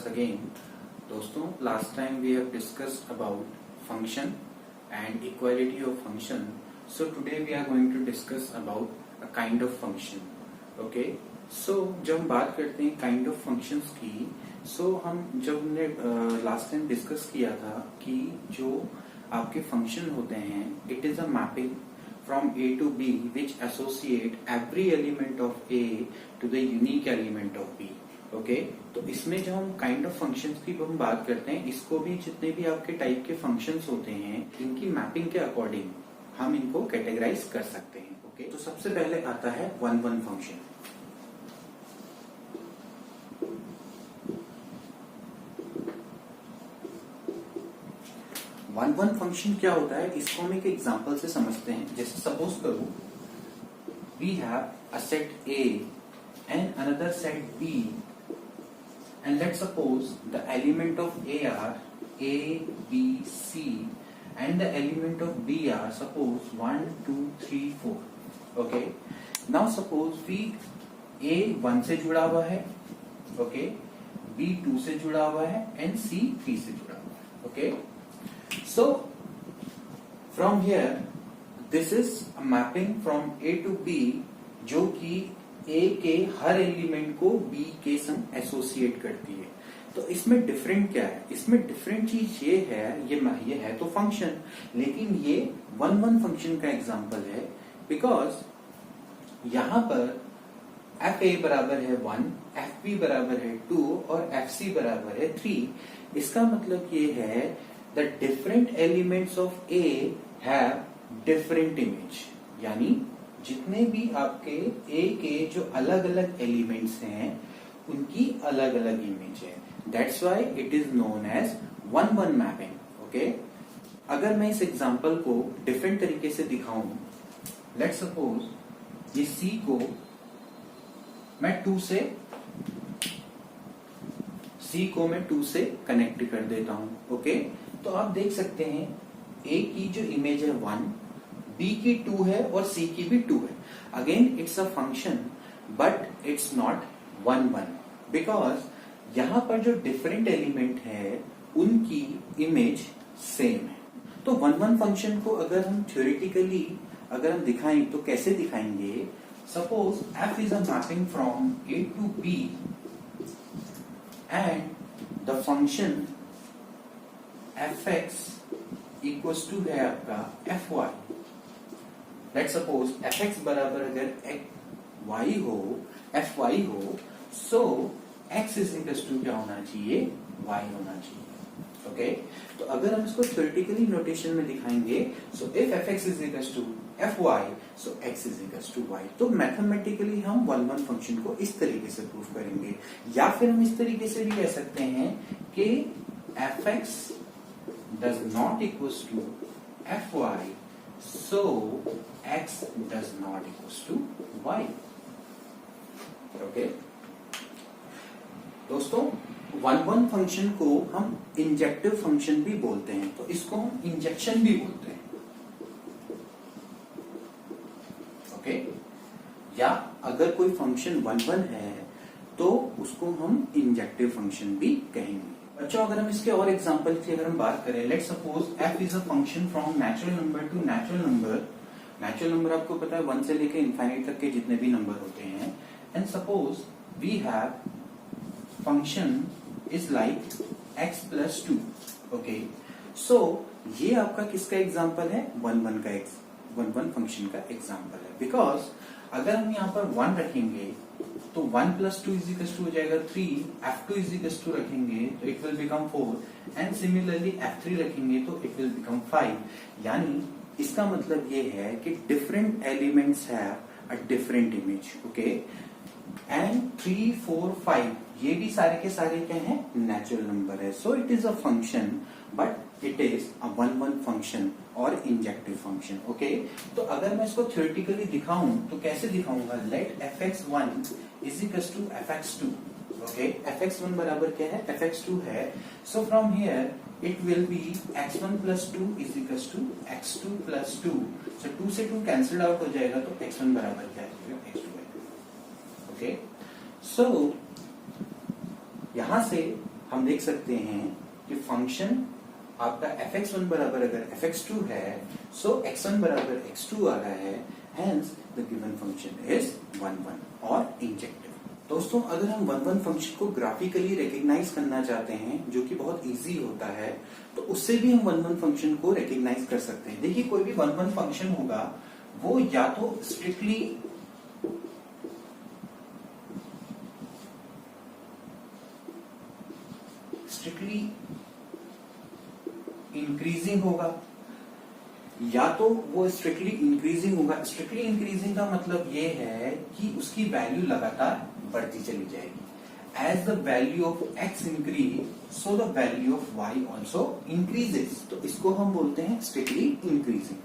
us again. दोस्तों, last time we have discussed about function and equality of function. So today we are going to discuss about a kind of function. Okay? So जब हम बात करते हैं kind of functions की, so हम जब हमने last time discuss किया था कि जो आपके function होते हैं, it is a mapping from A to B which associate every element of A to the unique element of B. Okay तो इसमें जब हम काइंड ऑफ फंक्शंस की हम बात करते हैं, इसको भी जितने भी आपके टाइप के फंक्शंस होते हैं इनकी मैपिंग के अकॉर्डिंग हम इनको कैटेगराइज कर सकते हैं. ओके तो सबसे पहले आता है one one function. One one function क्या होता है इसको हम एक एग्जांपल से समझते हैं. जैसे सपोज करो we have a set A and another set B, and let's suppose the element of A are A, B, C, and the element of B are suppose 1, 2, 3, 4. Okay. Now suppose we A 1 से जुड़ा हुआ है, okay, B 2 से जुड़ा हुआ है, and C 3 से जुड़ा हुआ है. Okay. So from here this is a mapping from A to B जो कि A के हर एलिमेंट को B के संग एसोसिएट करती है. तो इसमें डिफरेंट क्या है? इसमें डिफरेंट चीज ये है, ये है तो फंक्शन, लेकिन ये वन वन फंक्शन का एग्जांपल है बिकॉज यहां पर fa बराबर है 1, fb बराबर है 2 और fc बराबर है 3. इसका मतलब ये है the different elements of A have different image, यानी जितने भी आपके A के जो अलग अलग एलिमेंट्स हैं उनकी अलग अलग इमेज है. That's why it is known as one one mapping. Okay अगर मैं इस एग्जांपल को डिफरेंट तरीके से दिखाऊं, लेट्स सपोज ये C को मैं 2 से कनेक्ट कर देता हूं. ओके तो आप देख सकते हैं A की जो इमेज है 1, B की 2 है और C की भी 2 है. Again it's a function but it's not one one because यहां पर जो डिफरेंट एलिमेंट है उनकी इमेज सेम है. तो वन वन फंक्शन को अगर हम थ्योरेटिकली अगर हम दिखाएं तो कैसे दिखाएंगे? Suppose f is a mapping from A to B and the function fx equals to है आपका fy. लेट सपोज fx बराबर अगर y हो fy हो, सो x इज इक्वल टू क्या होना चाहिए? y होना चाहिए. ओके तो अगर हम इसको थ्योरेटिकली नोटेशन में दिखाएंगे, so if fx is equal to fy, so x is equal to y. तो मैथमेटिकली हम वन वन फंक्शन को इस तरीके से प्रूव करेंगे, या फिर हम इस तरीके से भी कह सकते हैं कि fx does not equals to fy, so x does not equals to y. Okay दोस्तों, वन वन फंक्शन को हम इंजेक्टिव फंक्शन भी बोलते हैं, तो इसको हम इंजेक्शन भी बोलते हैं. ओके या अगर कोई फंक्शन वन वन है तो उसको हम इंजेक्टिव फंक्शन भी कहेंगे. बच्चों अगर हम इसके और एग्जांपल की अगर हम बात करें, let's suppose f is a function from natural number two natural number. Natural number आपको पता है 1 से लेकर इनफाइनाइट तक के जितने भी नंबर होते हैं. And suppose we have function is like x plus 2. Okay so ये आपका किसका एग्जांपल है? वन वन फंक्शन का एग्जांपल है. बिकॉज अगर हम यहाँ पर 1 रखेंगे तो 1 प्लस 2 इज इक्वल टू हो जाएगा 3. f2 इज इक्वल टू रखेंगे तो it will become 4 and similarly f3 रखेंगे तो इट विल बिकम 5. यानी इसका मतलब ये है कि different elements have a different image. Okay and 3, 4, 5 ये भी सारे के सारे क्या है? नेचुरल नंबर है. So it is a function but it is a one one function और इंजेक्टिव फंक्शन. ओके तो अगर मैं इसको थ्योरेटिकली दिखाऊं तो कैसे दिखाऊंगा? Let fx1 is equal to fx2. Okay fx1 बराबर क्या है? fx2 है. So from here it will be x1 plus 2 is equals to x2 plus 2. So 2 से 2 कैंसिल आउट हो जाएगा तो x1 बराबर क्या है? x2 है. ओके सो यहां से हम देख सकते हैं कि फंक्शन आपका fx1 बराबर अगर fx2 है, सो x1 बराबर x2 आ रहा है, hence the given function is 1 1 और इंजेक्टिव। दोस्तों अगर हम 1 1 फंक्शन को ग्राफिकली रिकॉग्नाइज करना चाहते हैं, जो कि बहुत इजी होता है, तो उससे भी हम 1 1 फंक्शन को रिकॉग्नाइज कर सकते हैं। देखिए कोई भी 1 1 फंक्शन होगा वो या तो स्ट्रिक्टली इंक्रीजिंग होगा, या तो वो स्ट्रिक्टली इंक्रीजिंग होगा। स्ट्रिक्टली इंक्रीजिंग का मतलब ये है कि उसकी वैल्यू लगातार बढ़ती चली जाएगी। As the value of x increase, so the value of y also increases, तो इसको हम बोलते हैं स्ट्रिक्टली इंक्रीजिंग।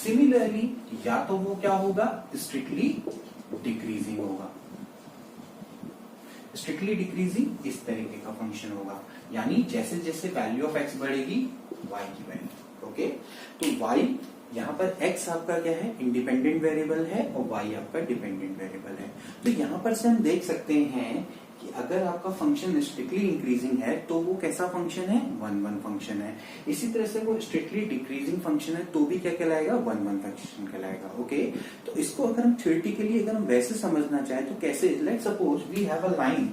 सिमिलरली या तो वो क्या होगा, स्ट्रिक्टली डिक्रीजिंग होगा। स्ट्रिक्टली डिक्रीजिंग इस तरीके का फंक्शन होगा, यानी जैसे जैसे वैल्यू ऑफ x बढ़ेगी y की वैल्यू, ओके। तो y यहाँ पर x आपका क्या है, इंडिपेंडेंट वेरिएबल है, और y आपका डिपेंडेंट वेरिएबल है। तो यहाँ पर से हम देख सकते हैं कि अगर आपका फंक्शन स्ट्रिक्टली इंक्रीजिंग है तो वो कैसा फंक्शन है, 1 1 फंक्शन है। इसी तरह से वो स्ट्रिक्टली डिक्रीजिंग फंक्शन है तो भी क्या कहलाएगा, 1 1 फंक्शन कहलाएगा, ओके। तो इसको अगर हम थ्योरेटिकली अगर हम वैसे समझना चाहें तो कैसे, let's suppose we have a line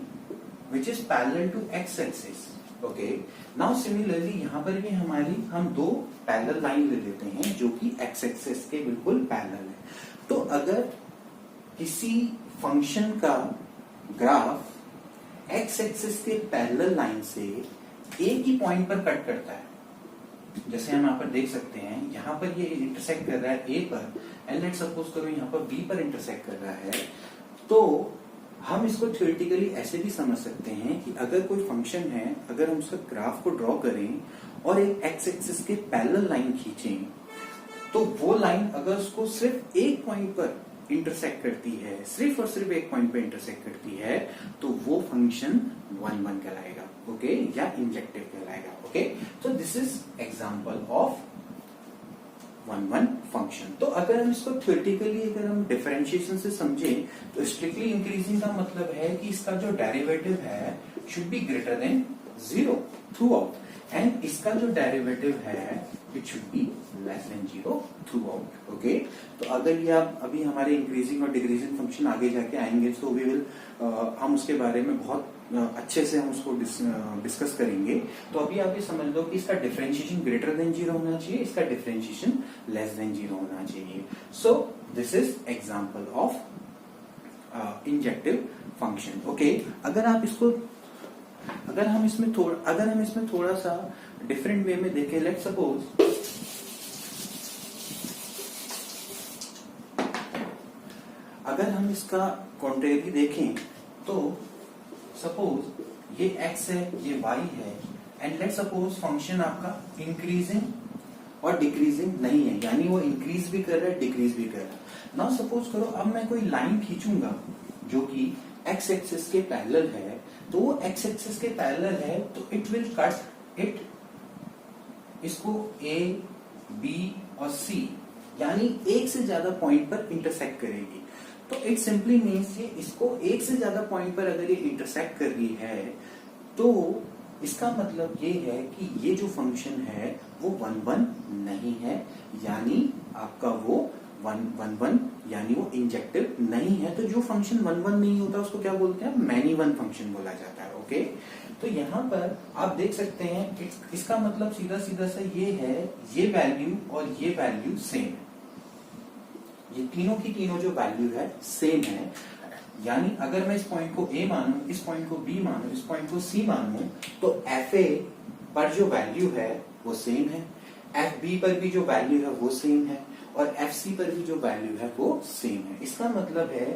which is parallel to x axis, okay. Now similarly यहाँ पर भी हम दो पैरेलल लाइन ले लेते हैं जो कि x एक्सिस के बिल्कुल पैरेलल है। तो अगर किसी फंक्शन का ग्राफ x एक्सिस के पैरेलल लाइन से एक ही पॉइंट पर कट करता है, जैसे हम यहाँ पर देख सकते हैं, यहाँ पर ये इंटरसेक्ट कर रहा है a पर, एंड लेट्स सपोज करो यहाँ पर b पर इंटरसेक्ट कर रहा है, तो हम इसको थ्योरेटिकली ऐसे भी समझ सकते हैं कि अगर कोई फंक्शन है, अगर हम उसका ग्राफ को ड्रॉ करें और एक x एक्सिस के पैरेलल लाइन खींचें, तो वो लाइन अगर उसको सिर्फ एक पॉइंट पर इंटरसेक्ट करती है, सिर्फ और सिर्फ एक पॉइंट पर इंटरसेक्ट करती है, तो वो फंक्शन 1 1 कहलाएगा, ओके, या इंजेक्टिव कहलाएगा, ओके। तो this is example of 1 1 function. तो अगर हम इसको थ्योरेटिकली अगर हम डिफरेंशिएशन से समझें, तो स्ट्रिक्टली इंक्रीजिंग का मतलब है कि इसका जो डेरिवेटिव है should be greater then 0 through out, and इसका जो डेरिवेटिव है it should be less than 0 through out, okay. तो अगर ये आप अभी हमारे इंक्रीजिंग और डिक्रीजिंग फंक्शन आगे जाके आएंगे तो वी विल हम उसके बारे में बहुत अच्छे से हम उसको डिस्कस करेंगे। तो अभी आप ये समझ लो कि इसका डिफरेंशिएशन ग्रेटर देन 0 होना चाहिए, इसका डिफरेंशिएशन लेस देन 0 होना चाहिए। सो this is example of injective function, okay. अगर हम इसमें थोड़ा सा डिफरेंट वे में देखें, लेट्स सपोज अगर हम इसका कॉन्ट्रेरी देखें, तो सपोज ये x है, ये y है, एंड लेट्स सपोज फंक्शन आपका इंक्रीजिंग और डिक्रीजिंग नहीं है, यानी वो इंक्रीज भी कर रहा है, डिक्रीज भी कर रहा है। नाउ सपोज करो अब मैं कोई लाइन खींचूंगा जो कि x एक्सिस के पैरेलल है, तो वो x एक्सिस के पैरेलल है तो इट विल कट इट इसको a, b और c, यानी एक से ज्यादा पॉइंट पर इंटरसेक्ट करेगी। तो इट सिंपली मीन्स ये इसको एक से ज्यादा पॉइंट पर अगर ये इंटरसेक्ट कर रही है, तो इसका मतलब ये है कि ये जो फंक्शन है वो 1 1 नहीं है, यानी आपका वो 1 1 यानी वो इंजेक्टिव नहीं है। तो जो फंक्शन 1 1 नहीं होता उसको क्या बोलते हैं, मैनी वन फंक्शन बोला जाता है, ओके। तो यहाँ पर आप देख सकते हैं इसका मतलब सीधा सीधा सा ये है, ये वैल्यू और ये वैल्यू सेम है, ये तीनों की तीनों जो वैल्यू है सेम है, यानी अगर मैं इस पॉइंट को A मानूं, इस पॉइंट को B मानूं, इस पॉइंट को C मानूं, तो FA पर जो वैल्यू है वो सेम है, FB पर भी जो वैल्यू है वो सेम है, और FC पर भी जो वैल्यू है वो सेम है। इसका मतलब है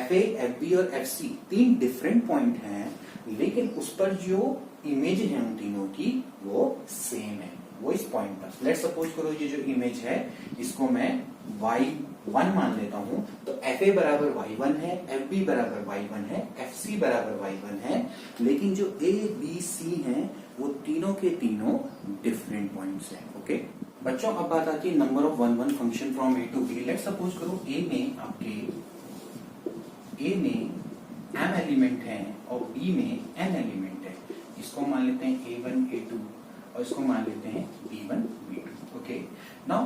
FA, FB और FC तीन डिफरेंट पॉइंट हैं, लेकिन उस पर जो इमेज है उन तीनों की वो सेम है, वो इस पॉइंट पर। लेट्स सपोज करो ये जो इमेज है इसको मैं y1 मान लेता हूं, तो FA बराबर y1 है, FB बराबर y1 है, FC बराबर y1 है, लेकिन जो A, B, C हैं वो तीनों के तीनों डिफरेंट पॉइंट्स हैं, ओके। बच्चों अब बात आती है number of 1 1 function from A to B। Let's suppose करो A में m एलिमेंट है और B में n एलिमेंट है। इसको मान लेते हैं A1 A2 और इसको मान लेते हैं B1 B2। ओके, नाउ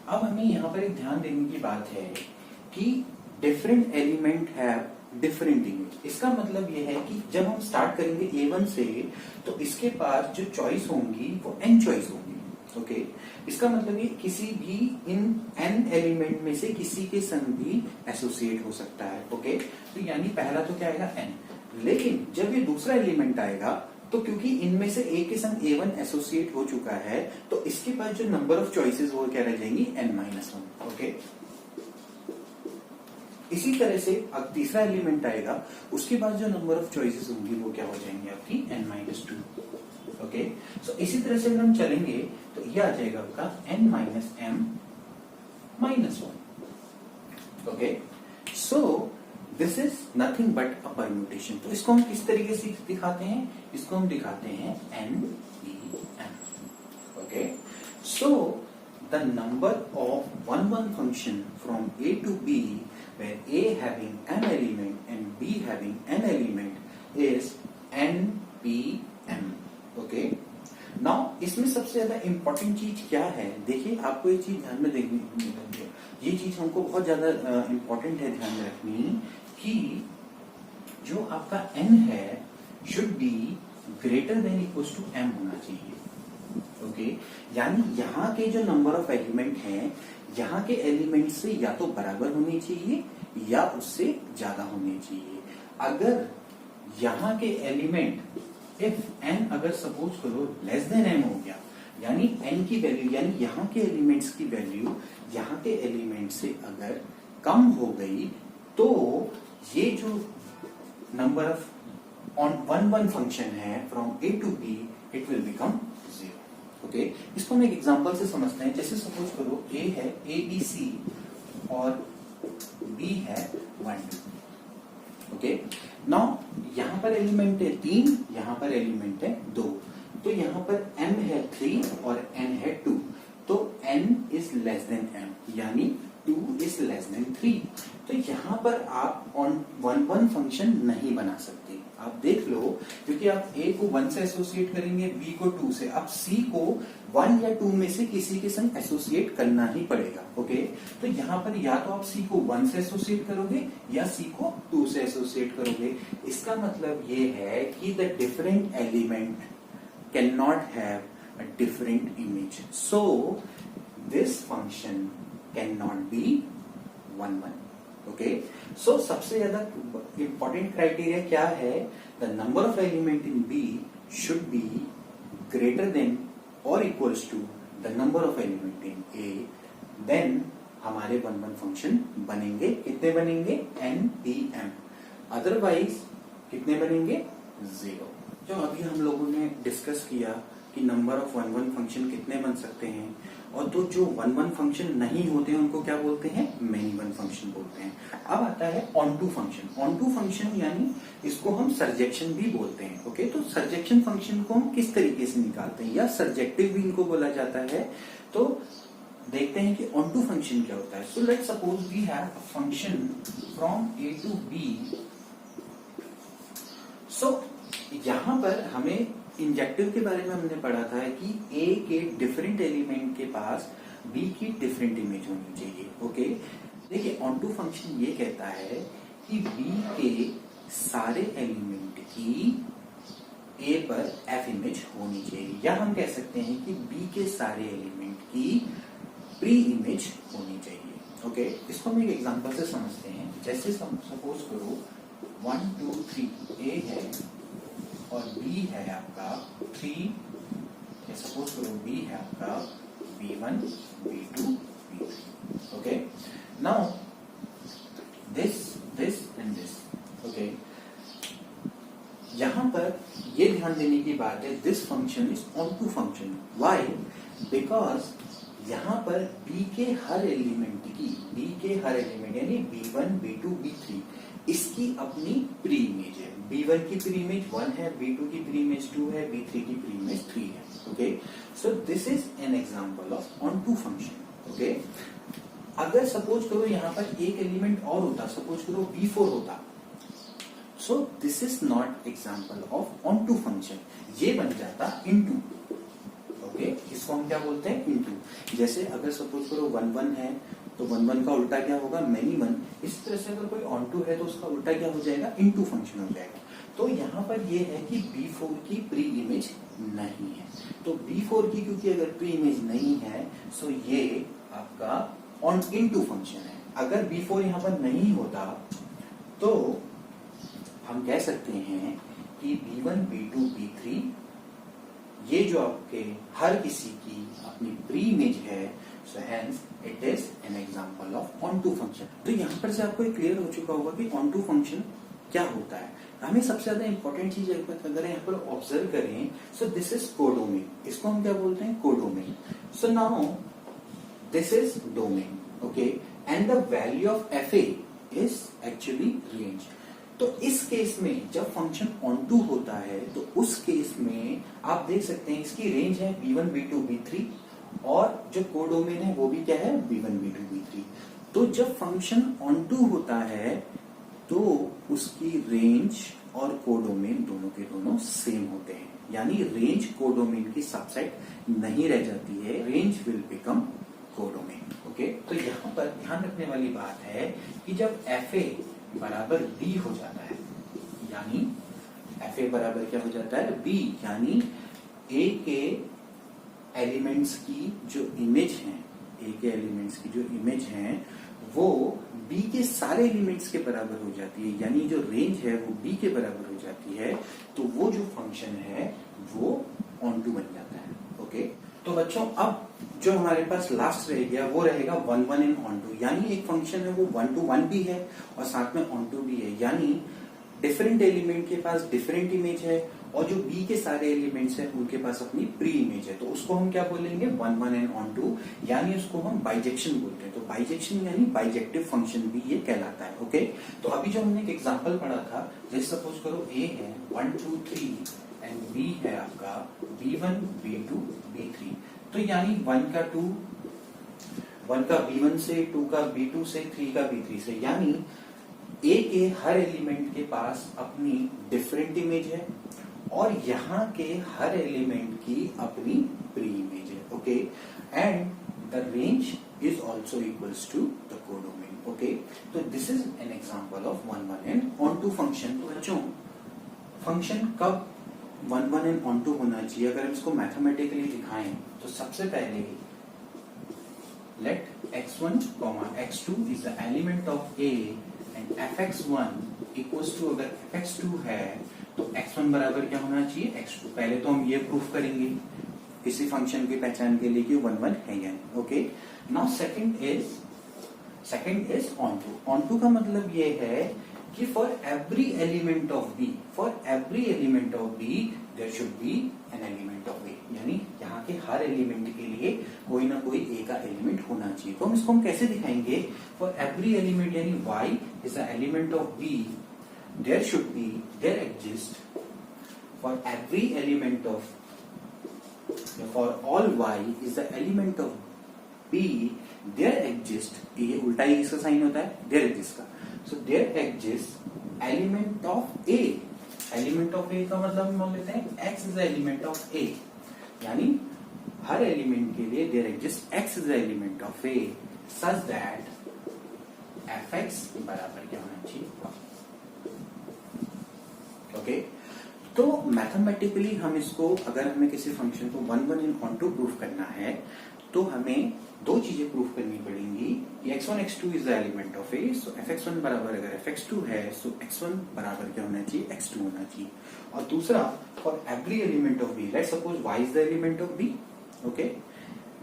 अब हमें यहाँ पर एक ध्यान देने की बात है कि different element have different image. इसका मतलब यह है कि जब हम स्टार्ट करेंगे A1 से तो इसके पास जो चॉइस होंगी वो n चॉइस होंगी। ओके, इसका मतलब ये किसी भी इन n एलिमेंट में से किसी के संग भी एसोसिएट हो सकता है। ओके, तो यानी पहला तो क्या आएगा n, लेकिन जब ये दूसरा एलिमेंट आएगा तो क्योंकि इनमें से एक के संग A1 एसोसिएट हो चुका है तो इसके पास जो नंबर ऑफ चॉइसेस वो क्या रह जाएंगी n-1। ओके, इसी तरह से अब तीसरा एलिमेंट आएगा, उसके बाद जो नंबर ऑफ चॉइसेस होंगी वो क्या हो जाएंगी आपकी n-2। ओके, सो इसी तरह से अगर हम चलेंगे तो ये आ जाएगा आपका n-m-1। Okay, so this is nothing but a permutation. तो इसको हम किस तरीके से दिखाते हैं, इसको हम दिखाते हैं n-e-m। Okay, so the number of 1-1 function from a to b where a having m element and b having n element is n-p-m। Okay, now इसमें सबसे ज्यादा इंपॉर्टेंट चीज क्या है, देखिए आपको ये चीज ध्यान में देखनी, ये चीज हमको बहुत ज्यादा इंपॉर्टेंट है ध्यान में रखनी कि जो आपका n है should be greater than equals to m होना चाहिए। ओके, यानी यहाँ के जो नंबर ऑफ एलिमेंट हैं यहाँ के एलिमेंट से या तो बराबर होने चाहिए या उससे ज्यादा होने चाहिए। अगर यहाँ के एलिमेंट इफ n अगर सपोज करो लेस देन m हो गया, यानी n की वैल्यू यानी यहाँ के एलिमेंट्स की वैल्यू यहाँ के एलिमेंट से अगर कम हो गई तो ये जो नंबर ऑफ ऑन 1-1 फंक्शन है from a to b it will become 0। Okay, इसको हम एक एग्जांपल से समझते हैं। जैसे सपोज करो a है ABC और b है 1-2। ओके, नाउ यहाँ पर एलिमेंट है 3, यहाँ पर एलिमेंट है 2, तो यहाँ पर m है 3 और n है 2, तो n is less than m यानी 2 इज लेस देन 3। तो यहाँ पर आप ऑन 1-1 फंक्शन नहीं बना सकते। आप देख लो, क्योंकि आप a को 1 से एसोसिएट करेंगे, b को 2 से, अब c को 1 या 2 में से किसी के संग एसोसिएट करना ही पड़ेगा। ओके, तो यहाँ पर या तो आप c को 1 से एसोसिएट करोगे या c को 2 से एसोसिएट करोगे। इसका मतलब ये है कि the different element can not have a different image, so this function can not be 1-1। Okay, so सबसे ज्यादा इंपॉर्टेंट क्राइटेरिया क्या है, the number of element in B should be greater than और equals to the number of element in A, then हमारे 1-1 function बनेंगे। कितने बनेंगे, n-p-m, otherwise कितने बनेंगे, 0। जो अभी हम लोगों ने डिस्कस किया कि नंबर ऑफ 1-1 फंक्शन कितने बन सकते हैं, और तो जो 1-1 फंक्शन नहीं होते हैं उनको क्या बोलते हैं, मेनी वन फंक्शन बोलते हैं। अब आता है onto function. Onto function यानी इसको हम सरजेक्शन भी बोलते हैं। ओके, तो सरजेक्शन फंक्शन को हम किस तरीके से निकालते हैं, या सरजेक्टिव भी इनको बोला जाता है। तो देखते हैं कि ऑन टू फंक्शन क्या होता है। So let's suppose we have a function from a to b। So यहाँ पर हमें इंजेक्टिव के बारे में हमने पढ़ा था कि a के डिफरेंट एलिमेंट के पास b की डिफरेंट इमेज होनी चाहिए। ओके, देखिए ऑन टू फंक्शन ये कहता है कि b के सारे एलिमेंट की a पर f इमेज होनी चाहिए, या हम कह सकते हैं कि b के सारे एलिमेंट की प्री इमेज होनी चाहिए। ओके, इसको हम एक एग्जांपल से समझते हैं। जैसे सपोज करो 1 2 3 a है और b है आपका 3, सपोज करो b है आपका b1 b2 b3। Okay, now this and this. Okay, यहां पर ये ध्यान देने की बात है, this function is onto function. Why, because यहां पर b के हर एलिमेंट यानी b1 b2 b3 इसकी अपनी प्री इमेज है। b1 की प्री इमेज 1 है, b2 की प्री इमेज 2 है, b3 की प्री इमेज 3 है। Okay, so this is an example of onto function. Okay, अगर सपोज करो यहाँ पर एक एलिमेंट और होता, सपोज करो b4 होता, so this is not example of onto function, ये बन जाता इनटू। ओके, इसको हम क्या बोलते हैं, इनटू। जैसे अगर सपोज करो 1 1 है तो 1 1 का उल्टा क्या होगा, मैनी 1। इस तरह से अगर कोई ऑन टू है तो उसका उल्टा क्या हो जाएगा, इनटू फंक्शन हो जाएगा। तो यहाँ पर ये है कि B4 की प्री इमेज नहीं है, तो B4 की क्योंकि अगर प्री इमेज नहीं है सो ये आपका ऑन इनटू फंक्शन है। अगर B4 यहाँ पर नहीं होता तो हम कह सकते हैं कि B1 B2 B3 ये जो आपके हर किसी की अपनी प्री इमेज है, so hence it is an example of onto function. तो यहाँ पर से आपको क्लियर हो चुका होगा कि ऑन टू फंक्शन क्या होता है। हमें सबसे ज्यादा इंपॉर्टेंट चीज अगर यहाँ पर ऑब्जर्व करें, सो दिस इज कोडोमेन, इसको हम क्या बोलते हैं, codomain. So now this is domain, okay, and the value of F A is actually range. तो इस केस में जब फंक्शन ऑन टू होता है तो उस केस में आप देख सकते हैं इसकी रेंज है B1 B2 B3 और जो कोडोमेन है वो भी क्या है, B1 B2 B3। तो जब फंक्शन ऑन टू होता है तो उसकी रेंज और कोडोमेन दोनों के दोनों सेम होते हैं, यानी रेंज कोडोमेन की सबसेट नहीं रह जाती है, range will become codomain. Okay, तो यहाँ पर ध्यान रखने वाली बात है कि जब एफ ए बराबर बी हो जाता है, यानी एफ ए बराबर क्या हो जाता है, बी, यानी ए के एलिमेंट्स की जो इमेज है, ए के एलिमेंट्स की जो इमेज है वो बी के सारे एलिमेंट्स के बराबर हो जाती है, यानी जो रेंज है वो बी के बराबर हो जाती है, तो वो जो फंक्शन है वो ऑन टू बन जाता है। ओके, तो बच्चों अब जो हमारे पास लास्ट रह गया वो रहेगा 1 1 इन ऑन टू, यानी एक फंक्शन है वो 1 to 1 भी है और साथ में ऑन टू भी है, यानी डिफरेंट एलिमेंट के पास डिफरेंट इमेज है और जो बी के सारे एलिमेंट्स हैं उनके पास अपनी प्री इमेज है, तो उसको हम क्या बोलेंगे, 1 1 इन ऑन टू, यानी उसको हम बाइजेक्शन बोलते हैं। तो बाइजेक्शन यानी बाइजेक्टिव फंक्शन भी ये कहलाता है। ओके, तो अभी जो हमने एक एग्जांपल पढ़ा था, जैसे सपोज करो ए है 1 2 3 एंड बी है आपका B1 B2 B3, तो यानी 1 का B1 से, 2 का B2 से, 3 का B3 से, यानी ए के हर एलिमेंट के पास अपनी डिफरेंट इमेज है और यहाँ के हर एलिमेंट की अपनी प्री इमेज है। Okay, and the range is also equals to the codomain. Okay, तो this is an example of 1 1 in onto function. तो बच्चों फंक्शन कब 1 1 इन ऑन टू होना चाहिए, अगर हम इसको मैथमेटिकली दिखाएं तो सबसे पहले let x1 x2 is the element of A and fx1 equals to, अगर fx2 है तो x1 बराबर क्या होना चाहिए, x2। पहले तो हम ये प्रूफ करेंगे किसी फंक्शन की पहचान के लिए कि 1 1 है या नहीं। Okay, now second is onto. Onto का मतलब ये है कि for every element of B there should be an element of A, यानी यहाँ के हर एलिमेंट के लिए कोई ना कोई ए का एलिमेंट होना चाहिए। तो इसको हम कैसे दिखाएंगे, फॉर एवरी एलिमेंट यानी y is the element of b, there exist for every element of, for all y is the element of b, there exist, ये उल्टा ही इसका साइन होता है देयर एग्जिस्ट का, so there exist element of a। Element of a का मतलब मान लेते हैं x is the element of a, यानी हर एलिमेंट के लिए there exist x is the element of a such that fx बराबर क्या होना चाहिए। ओके, तो मैथमेटिकली हम इसको, अगर हमें किसी फंक्शन को 1 1 इन ऑन टू प्रूफ करना है तो हमें दो चीजें प्रूफ करनी पड़ेंगी कि x1 x2 is the element of a, so fx1 बराबर अगर fx2 है सो x1 बराबर क्या होना चाहिए, x2 होना चाहिए। और दूसरा, for every element of b, let's suppose y is the element of b, okay,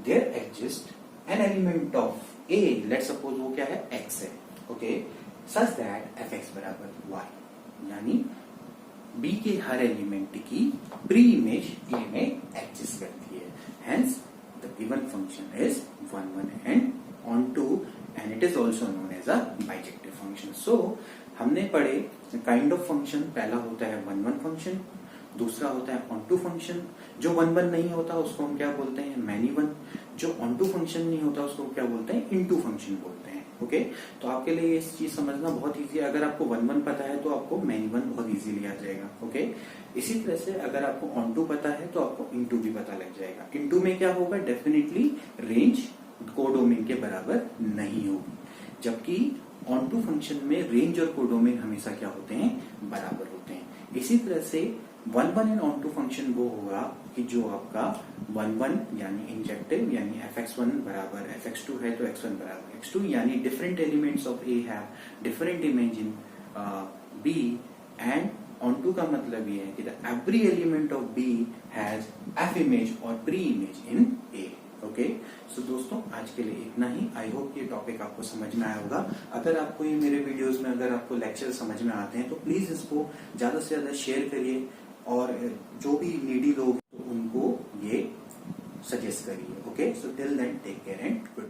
there exist an element of a, let's suppose वो क्या है, x है, ओके, सच दैट fx बराबर y, यानी b के हर एलिमेंट की प्री इमेज a में एग्जिस्ट करती है, hence the given function is 1 1 and onto and it is also known as a bijective function. So हमने पढ़े काइंड ऑफ फंक्शन, पहला होता है 1 1 फंक्शन, दूसरा होता है ऑन टू फंक्शन। जो 1 1 नहीं होता उसको हम क्या बोलते हैं, मैनी वन। जो ऑन टू फंक्शन नहीं होता उसको क्या बोलते हैं, इनटू फंक्शन बोलते हैं। ओके, तो आपके लिए ये चीज समझना बहुत इजी है। अगर आपको 1-1 पता है तो आपको मैनी 1 बहुत इजीली आ जाएगा। ओके, इसी तरह से अगर आपको ऑन टू पता है तो आपको इनटू भी पता लग जाएगा। इनटू में क्या होगा, डेफिनेटली रेंज कोडोमेन के बराबर नहीं होगी, जबकि ऑन टू फंक्शन में रेंज और कोडोमेन हमेशा क्या होते हैं, बराबर होते हैं। इसी तरह से 1-1 इन ऑन टू फंक्शन वो होगा कि जो आपका 1-1 यानी इंजेक्टिव यानी fx1 बराबर fx2 है तो x1 बराबर x2, यानी different elements of A have different image in B, and onto का मतलब ये है कि every element of B has f image और pre image in A। Okay, so दोस्तों आज के लिए इतना ही। आई होप ये टॉपिक आपको समझ में आया होगा। अगर आपको ये मेरे वीडियोस में अगर आपको लेक्चर समझ में आते हैं तो प्लीज इसको ज्यादा से ज्यादा शेयर करिए, और जो भी नीडी लोग तो उनको ये सजेस्ट करिए। Okay, so till then take care and good